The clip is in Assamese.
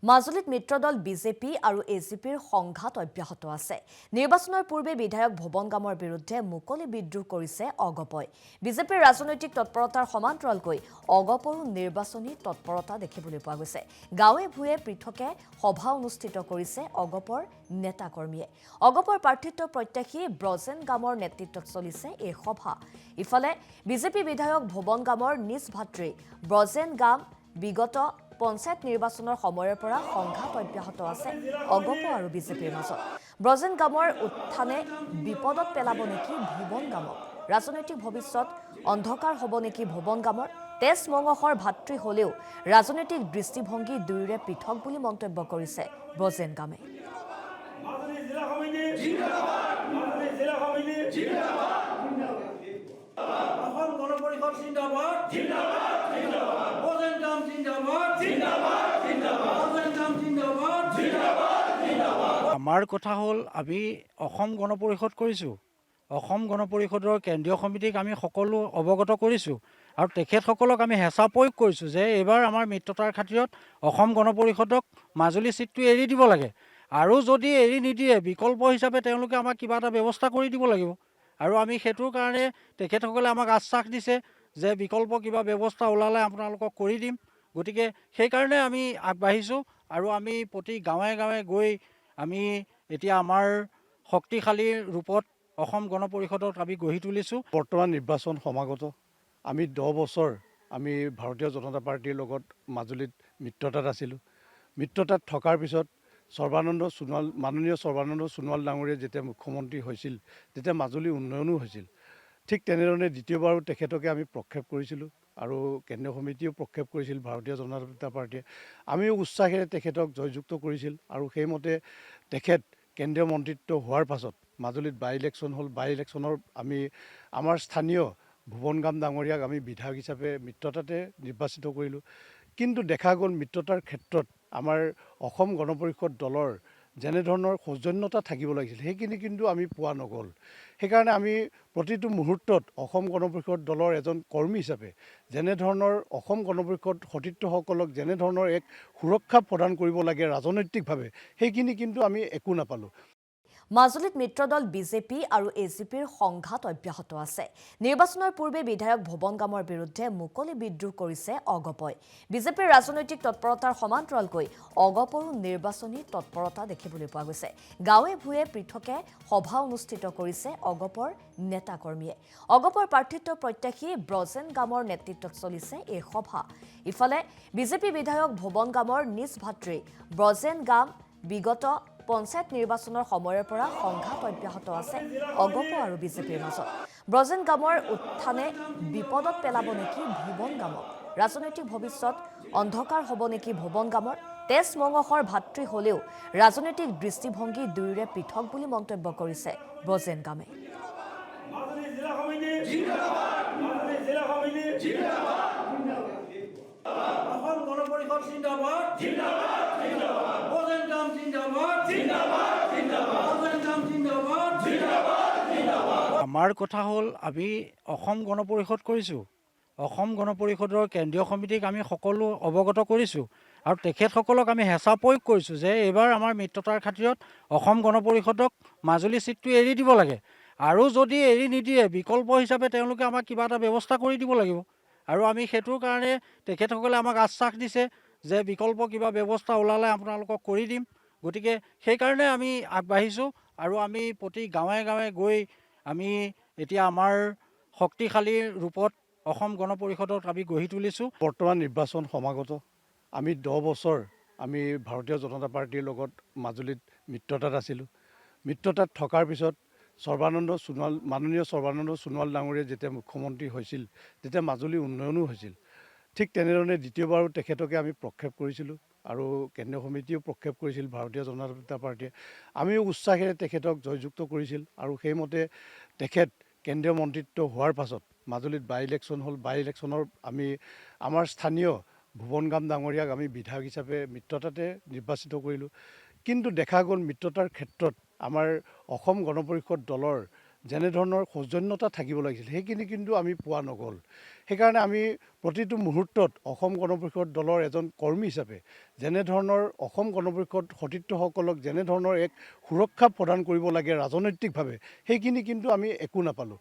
মাজুলীত মিত্ৰদল বিজেপি আৰু এজিপিৰ সংঘাত অব্যাহত আছে। নিৰ্বাচনৰ পূৰ্বে বিধায়ক ভুৱন গামৰ বিৰুদ্ধে মুকলি বিদ্ৰোহ কৰিছে অগপই। বিজেপিৰ ৰাজনৈতিক তৎপৰতাৰ সমান্তৰালকৈ অগপৰো নিৰ্বাচনী তৎপৰতা দেখিবলৈ পোৱা গৈছে। গাঁৱে ভূঞে পৃথকে সভা অনুষ্ঠিত কৰিছে অগপৰ নেতাকৰ্মীয়ে। অগপৰ প্ৰাৰ্থিত্ব প্ৰত্যাশী ব্ৰজেন গামৰ নেতৃত্বত চলিছে এই সভা। ইফালে বিজেপি বিধায়ক ভুৱন গামৰ নিজ ভাতৃ ব্ৰজেন গাম বিগত পঞ্চায়ত নিৰ্বাচনৰ সময়ৰ পৰা সংঘাত অব্যাহত আছে অগপ আৰু বিজেপিৰ মাজত। ব্ৰজেন গামৰ উত্থানে বিপদত পেলাব নেকি ভুৱন গামক? ৰাজনৈতিক ভৱিষ্যত অন্ধকাৰ হ'ব নেকি ভুৱন গামৰ? তেজ মঙহৰ ভাতৃ হলেও ৰাজনৈতিক দৃষ্টিভংগী দুয়োৰে পৃথক বুলি মন্তব্য কৰিছে ব্ৰজেন গামে। আমাৰ কথা হ'ল আমি অসম গণ পৰিষদ কৰিছোঁ। অসম গণ পৰিষদৰ কেন্দ্ৰীয় সমিতিক আমি সকলো অৱগত কৰিছোঁ আৰু তেখেতসকলক আমি হেঁচা প্ৰয়োগ কৰিছোঁ যে এইবাৰ আমাৰ মিত্ৰতাৰ খাতিৰত অসম গণ পৰিষদক মাজুলী চিটটো এৰি দিব লাগে আৰু যদি এৰি নিদিয়ে বিকল্প হিচাপে তেওঁলোকে আমাক কিবা এটা ব্যৱস্থা কৰি দিব লাগিব। আৰু আমি সেইটোৰ কাৰণে তেখেতসকলে আমাক আশ্বাস দিছে যে বিকল্প কিবা ব্যৱস্থা ওলালে আপোনালোকক কৰি দিম। গতিকে সেইকাৰণে আমি আগবাঢ়িছোঁ আৰু আমি প্ৰতি গাঁৱে গাঁৱে গৈ আমি এতিয়া আমাৰ শক্তিশালী ৰূপত অসম গণ পৰিষদক আমি গঢ়ি তুলিছোঁ। বৰ্তমান নিৰ্বাচন সমাগত। আমি 10 বছৰ আমি ভাৰতীয় জনতা পাৰ্টিৰ লগত মাজুলীত মিত্ৰতাত আছিলোঁ। মিত্ৰতাত থকাৰ পিছত মাননীয় সৰ্বানন্দ সোণোৱাল ডাঙৰীয়া যেতিয়া মুখ্যমন্ত্ৰী হৈছিল তেতিয়া মাজুলী উন্নয়নো হৈছিল। ঠিক তেনেধৰণে দ্বিতীয়বাৰো তেখেতকে আমি প্ৰক্ষেপ কৰিছিলোঁ আৰু কেন্দ্ৰীয় সমিতিও প্ৰক্ষেপ কৰিছিল ভাৰতীয় জনতা পাৰ্টিয়ে। আমিও উৎসাহেৰে তেখেতক জয়যুক্ত কৰিছিল আৰু সেইমতে তেখেত কেন্দ্ৰীয় মন্ত্ৰিত্ব হোৱাৰ পাছত মাজুলীত বাই ইলেকশ্যন হ'ল। বাই ইলেকশ্যনৰ আমি আমাৰ স্থানীয় ভুৱন গাম ডাঙৰীয়াক আমি বিধায়ক হিচাপে মিত্ৰতাতে নিৰ্বাচিত কৰিলোঁ। কিন্তু দেখা গ'ল মিত্ৰতাৰ ক্ষেত্ৰত আমাৰ অসম গণ পৰিষদ দলৰ যেনেধৰণৰ সৌজন্যতা থাকিব লাগিছিল সেইখিনি কিন্তু আমি পোৱা নগ'ল। সেইকাৰণে আমি প্ৰতিটো মুহূৰ্তত অসম গণ পৰিষদ দলৰ এজন কৰ্মী হিচাপে যেনেধৰণৰ অসম গণ পৰিষদ সতীৰ্থসকলক যেনেধৰণৰ এক সুৰক্ষা প্ৰদান কৰিব লাগে ৰাজনৈতিকভাৱে সেইখিনি কিন্তু আমি একো নাপালোঁ। মাজুলীত মিত্ৰদল বিজেপি আৰু এজিপিৰ সংঘাত অব্যাহত আছে। নিৰ্বাচনৰ পূৰ্বে বিধায়ক ভুৱন গামৰ বিৰুদ্ধে মুকলি বিদ্ৰোহ কৰিছে অগপই। বিজেপিৰ ৰাজনৈতিক তৎপৰতাৰ সমান্তৰালকৈ অগপৰো নিৰ্বাচনী তৎপৰতা দেখিবলৈ পোৱা গৈছে। গাঁৱে ভূঞে পৃথকে সভা অনুষ্ঠিত কৰিছে অগপৰ নেতাকৰ্মীয়ে। অগপৰ প্ৰাৰ্থিত্ব প্ৰত্যাশী ব্ৰজেন গামৰ নেতৃত্বত চলিছে এই সভা। ইফালে বিজেপি বিধায়ক ভুৱন গামৰ নিজ ভাতৃ ব্ৰজেন গাম বিগত পঞ্চায়ত নিৰ্বাচনৰ সময়ৰ পৰা সংঘাত অব্যাহত আছে অগপ আৰু বিজেপিৰ মাজত। ব্ৰজেন গামৰ উত্থানে বিপদত পেলাব নেকি ভুৱন গামক? ৰাজনৈতিক ভৱিষ্যত অন্ধকাৰ হ'ব নেকি ভুৱন গামৰ? তেজ মঙহৰ ভাতৃ হলেও ৰাজনৈতিক দৃষ্টিভংগী দুয়োৰে পৃথক বুলি মন্তব্য কৰিছে ব্ৰজেন গামে। আমাৰ কথা হ'ল আমি অসম গণ পৰিষদ কৰিছোঁ। অসম গণ পৰিষদৰ কেন্দ্ৰীয় সমিতিক আমি সকলো অৱগত কৰিছোঁ আৰু তেখেতসকলক আমি হেঁচা প্ৰয়োগ কৰিছোঁ যে এইবাৰ আমাৰ মিত্ৰতাৰ খাতিৰত অসম গণ পৰিষদক মাজুলী চিটটো এৰি দিব লাগে আৰু যদি এৰি নিদিয়ে বিকল্প হিচাপে তেওঁলোকে আমাক কিবা এটা ব্যৱস্থা কৰি দিব লাগিব। আৰু আমি সেইটোৰ কাৰণে তেখেতসকলে আমাক আশ্বাস দিছে যে বিকল্প কিবা ব্যৱস্থা ওলালে আপোনালোকক কৰি দিম। গতিকে সেইকাৰণে আমি আগবাঢ়িছোঁ আৰু আমি প্ৰতি গাঁৱে গাঁৱে গৈ আমি এতিয়া আমাৰ শক্তিশালী ৰূপত অসম গণ পৰিষদক আমি গঢ়ি তুলিছোঁ। বৰ্তমান নিৰ্বাচন সমাগত। আমি 10 বছৰ আমি ভাৰতীয় জনতা পাৰ্টিৰ লগত মাজুলীত মিত্ৰতাত আছিলোঁ। মিত্ৰতাত থকাৰ পিছত মাননীয় সৰ্বানন্দ সোণোৱাল ডাঙৰীয়া যেতিয়া মুখ্যমন্ত্ৰী হৈছিল তেতিয়া মাজুলী উন্নয়নো হৈছিল। ঠিক তেনেধৰণে দ্বিতীয়বাৰো তেখেতকে আমি প্ৰক্ষেপ কৰিছিলোঁ আৰু কেন্দ্ৰীয় সমিতিও প্ৰক্ষেপ কৰিছিল ভাৰতীয় জনতা পাৰ্টিয়ে। আমিও উৎসাহেৰে তেখেতক জয়যুক্ত কৰিছিল আৰু সেইমতে তেখেত কেন্দ্ৰীয় মন্ত্ৰিত্ব হোৱাৰ পাছত মাজুলীত বাই ইলেকশ্যন হ'ল। বাই ইলেকশ্যনৰ আমি আমাৰ স্থানীয় ভুৱন গাম ডাঙৰীয়াক আমি বিধায়ক হিচাপে মিত্ৰতাতে নিৰ্বাচিত কৰিলোঁ। কিন্তু দেখা গ'ল মিত্ৰতাৰ ক্ষেত্ৰত আমাৰ অসম গণ পৰিষদ দলৰ যেনেধৰণৰ সৌজন্যতা থাকিব লাগিছিল সেইখিনি কিন্তু আমি পোৱা নগ'ল। সেইকাৰণে আমি প্ৰতিটো মুহূৰ্তত অসম গণ পৰিষদ দলৰ এজন কৰ্মী হিচাপে যেনেধৰণৰ অসম গণ পৰিষদ সতীৰ্থসকলক যেনেধৰণৰ এক সুৰক্ষা প্ৰদান কৰিব লাগে ৰাজনৈতিকভাৱে সেইখিনি কিন্তু আমি একো নাপালোঁ।